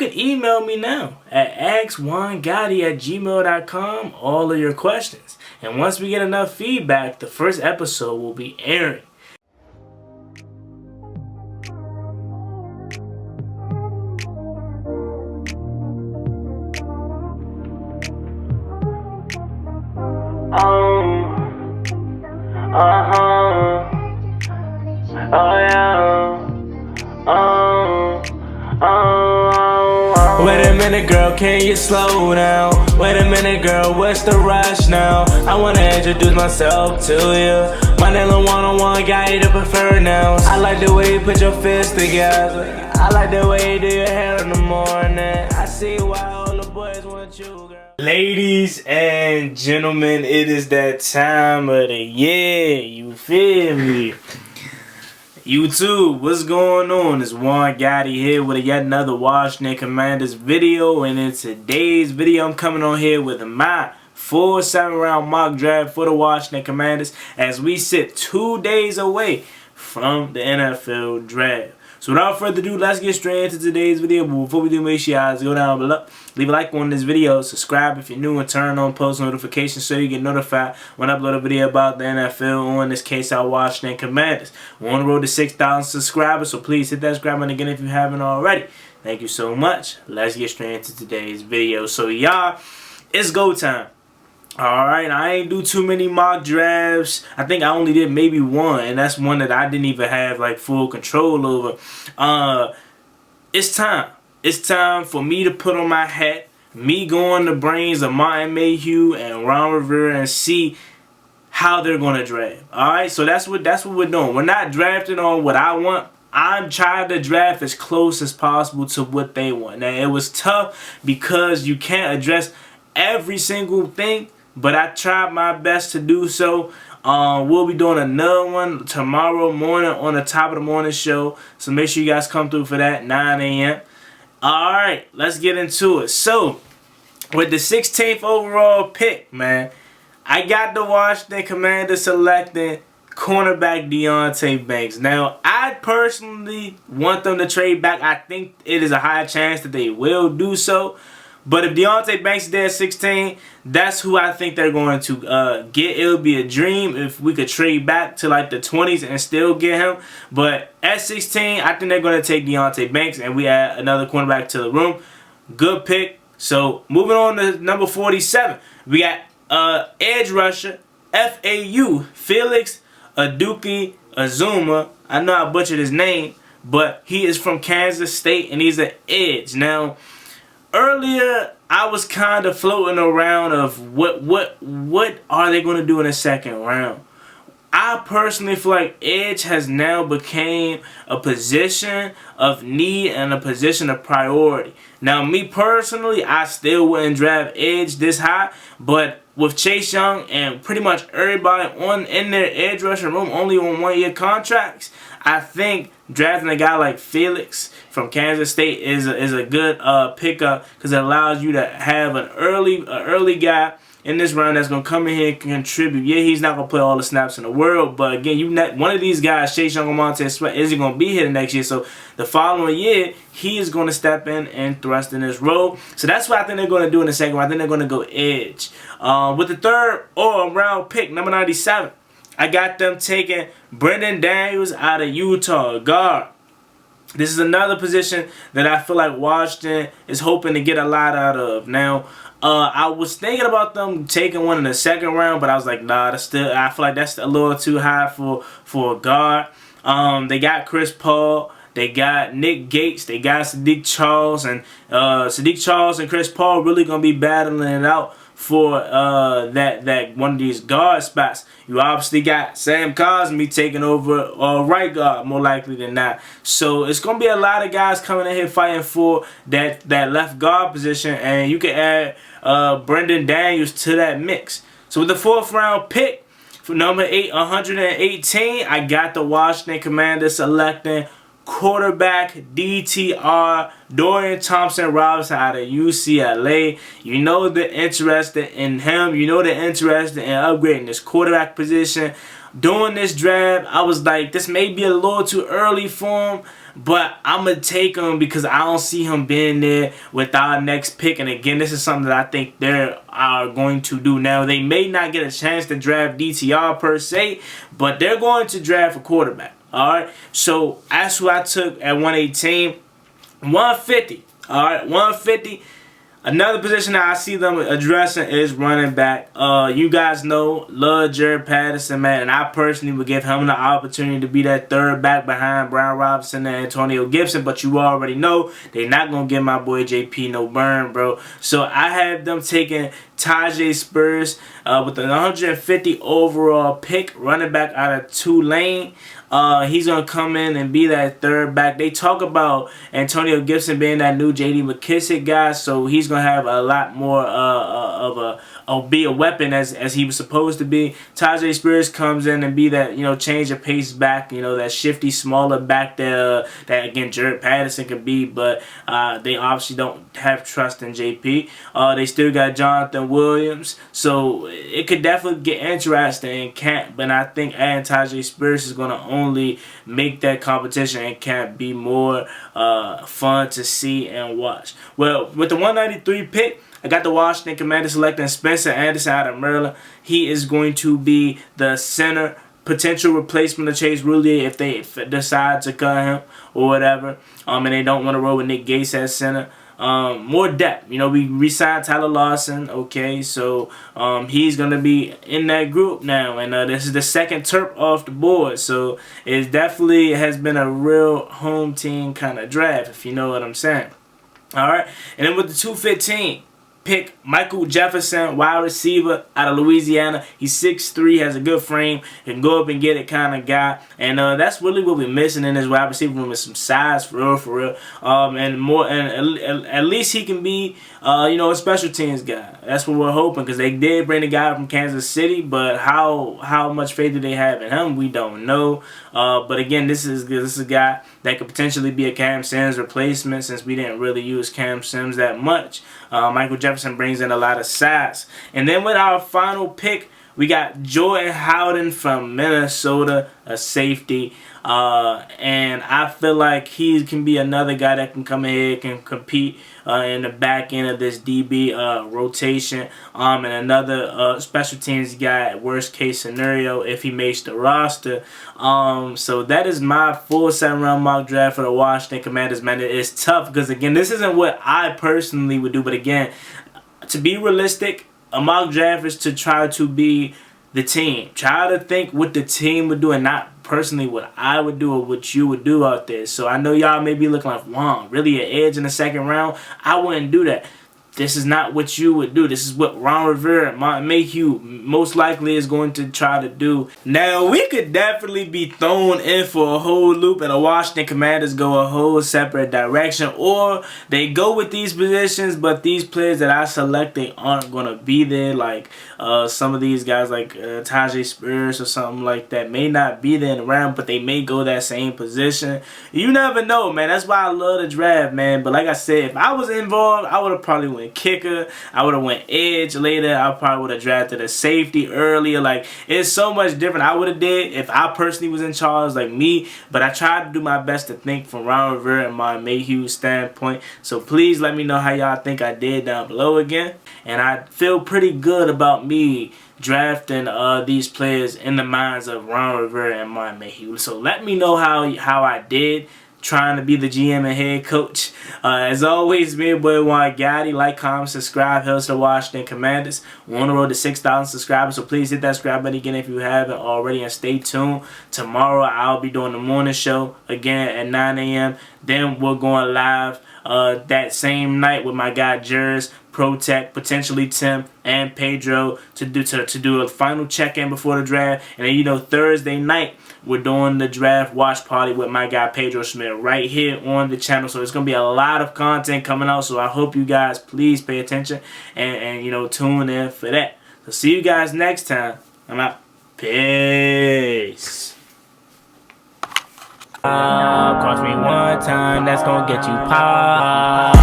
can email me now at askjuangotti@gmail.com all of your questions. And once we get enough feedback, the first episode will be airing. Wait a minute, girl, can you slow down? Wait a minute, girl, what's the rush now? I wanna introduce myself to you. My name is one-on-one, got you to prefer now. I like the way you put your fists together. I like the way you do your hair in the morning. I see why all the boys want you, girl. Ladies and gentlemen, it is that time of the year, you feel me? YouTube, what's going on? It's Juan Gotti here with yet another Washington Commanders video, and in today's video I'm coming on here with my full 7-round mock draft for the Washington Commanders as we sit 2 days away from the NFL draft. So without further ado, let's get straight into today's video. But before we do, make sure you guys go down below, leave a like on this video, subscribe if you're new, and turn on post notifications so you get notified when I upload a video about the NFL, or in this case, our Washington Commanders. We're on the road to 6,000 subscribers, so please hit that subscribe button again if you haven't already. Thank you so much. Let's get straight into today's video. So y'all, it's go time. Alright, I ain't do too many mock drafts. I think I only did maybe one, and that's one that I didn't even have like full control over. It's time. It's time for me to put on my hat, me go on the brains of Martin Mayhew and Ron Rivera and see how they're gonna draft. Alright, so that's what we're doing. We're not drafting on what I want. I'm trying to draft as close as possible to what they want. Now, it was tough because you can't address every single thing, but I tried my best to do so. We'll be doing another one tomorrow morning on the top of the morning show. So make sure you guys come through for that, 9 a.m. Alright, let's get into it. So, with the 16th overall pick, man, I got the Washington Commanders selecting cornerback Deonte Banks. Now, I personally want them to trade back. I think it is a high chance that they will do so. But if Deonte Banks is there at 16, that's who I think they're going to get. It would be a dream if we could trade back to like the 20s and still get him. But at 16, I think they're going to take Deonte Banks, and we add another cornerback to the room. Good pick. So moving on to number 47, we got edge rusher FAU Felix Aduki Azuma. I know I butchered his name, but he is from Kansas State, and he's an edge. Now, earlier, I was kind of floating around of what are they going to do in the second round. I personally feel like edge has now became a position of need and a position of priority. Now, me personally, I still wouldn't draft edge this high, but with Chase Young and pretty much everybody in their edge rusher room only on 1-year contracts, I think drafting a guy like Felix from Kansas State is a good pickup, because it allows you to have an early guy in this round that's going to come in here and contribute. Yeah, he's not going to play all the snaps in the world, but again, one of these guys, Chase Young or Montez Sweat, isn't going to be here the next year. So the following year, he is going to step in and thrust in this role. So that's what I think they're going to do in the second round. I think they're going to go edge. With the third round pick, number 97, I got them taking Brendan Daniels out of Utah, guard. This is another position that I feel like Washington is hoping to get a lot out of. Now, I was thinking about them taking one in the second round, but I was like, nah, I feel like that's a little too high for a guard. They got Chris Paul, they got Nick Gates, they got Sadiq Charles, and Sadiq Charles and Chris Paul really gonna be battling it out for that one of these guard spots. You obviously got Sam Cosmi taking over right guard, more likely than not. So it's gonna be a lot of guys coming in here fighting for that left guard position, and you can add Brendan Daniels to that mix. So with the 4th round pick for number 118, I got the Washington Commanders selecting quarterback DTR Dorian Thompson-Robinson out of UCLA. You know they're interested in him. You know they're interested in upgrading this quarterback position. doing this draft, I was like, this may be a little too early for him, but I'm going to take him because I don't see him being there with our next pick. And again, this is something that I think they are going to do. Now, they may not get a chance to draft DTR per se, but they're going to draft a quarterback. All right, so that's who I took at 118. 150. All right, 150. Another position that I see them addressing is running back. You guys know, love Jared Patterson, man, and I personally would give him the opportunity to be that third back behind Brian Robinson and Antonio Gibson, but you already know they're not going to give my boy JP no burn, bro. So I have them taking Tajay Spurs with the 150 overall pick, running back out of Tulane. He's going to come in and be that third back. They talk about Antonio Gibson being that new J.D. McKissick guy, so he's going to have a lot more be a weapon as he was supposed to be. Tajay Spears comes in and be that, change of pace back, that shifty, smaller back that again, Jared Patterson could be, but they obviously don't have trust in JP. They still got Jonathan Williams, so it could definitely get interesting in camp, but I think adding Tajay Spears is going to only make that competition in camp be more fun to see and watch. Well, with the 193 pick, I got the Washington Commanders selecting Spencer Anderson out of Maryland. He is going to be the center, potential replacement of Chase Roulier if they decide to cut him or whatever. And they don't want to roll with Nick Gates at center. More depth. We re-signed Tyler Lawson. Okay, so he's going to be in that group now. And this is the second Terp off the board. So it definitely has been a real home team kind of draft, if you know what I'm saying. All right, and then with the 215. Pick Michael Jefferson, wide receiver out of Louisiana. He's 6'3", has a good frame, can go up and get it kind of guy. And that's really what we're missing in this wide receiver room is some size, for real. And more, and at least he can be, a special teams guy. That's what we're hoping, because they did bring the guy from Kansas City, but how much faith do they have in him, we don't know. But again, this is a guy that could potentially be a Cam Sims replacement, since we didn't really use Cam Sims that much. Michael Jefferson brings in a lot of size. And then with our final pick, we got Jordan Howden from Minnesota, a safety. And I feel like he can be another guy that can come ahead, can compete in the back end of this DB rotation. And another special teams guy, worst case scenario, if he makes the roster. So that is my full 7-round mock draft for the Washington Commanders, man. It's tough because, again, this isn't what I personally would do. But, again, to be realistic, a mock draft is to try to be the team. Try to think what the team would do and not personally what I would do or what you would do out there. So I know y'all may be looking like, wow, really an edge in the second round? I wouldn't do that. This is not what you would do. This is what Ron Rivera and Martin Mayhew most likely is going to try to do. Now, we could definitely be thrown in for a whole loop and the Washington Commanders go a whole separate direction. Or they go with these positions, but these players that I select, they aren't going to be there. Like some of these guys like Tajay Spears or something like that may not be there in the round, but they may go that same position. You never know, man. That's why I love the draft, man. But like I said, if I was involved, I would have probably went kicker. I would have went edge later. I probably would have drafted a safety earlier. Like, it's so much different I would have did if I personally was in charge, like me. But I tried to do my best to think from Ron Rivera and my Mayhew standpoint. So please let me know how y'all think I did down below again. And I feel pretty good about me drafting these players in the minds of Ron Rivera and Martin Mayhew. So let me know how I did trying to be the GM and head coach. As always, me and boy Juangotti. Like, comment, subscribe. Helps the Washington Commanders. We're on the road to 6,000 subscribers, so please hit that subscribe button again if you haven't already, and stay tuned. Tomorrow I'll be doing the morning show again at 9 a.m. Then we're going live that same night with my guy Jers, Protect, potentially Tim, and Pedro to do a final check-in before the draft. And then, Thursday night we're doing the draft watch party with my guy Pedro Schmidt right here on the channel. So it's going to be a lot of content coming out. So I hope you guys please pay attention and tune in for that. So see you guys next time. I'm out. Peace. Cost me one time, that's going to get you popped.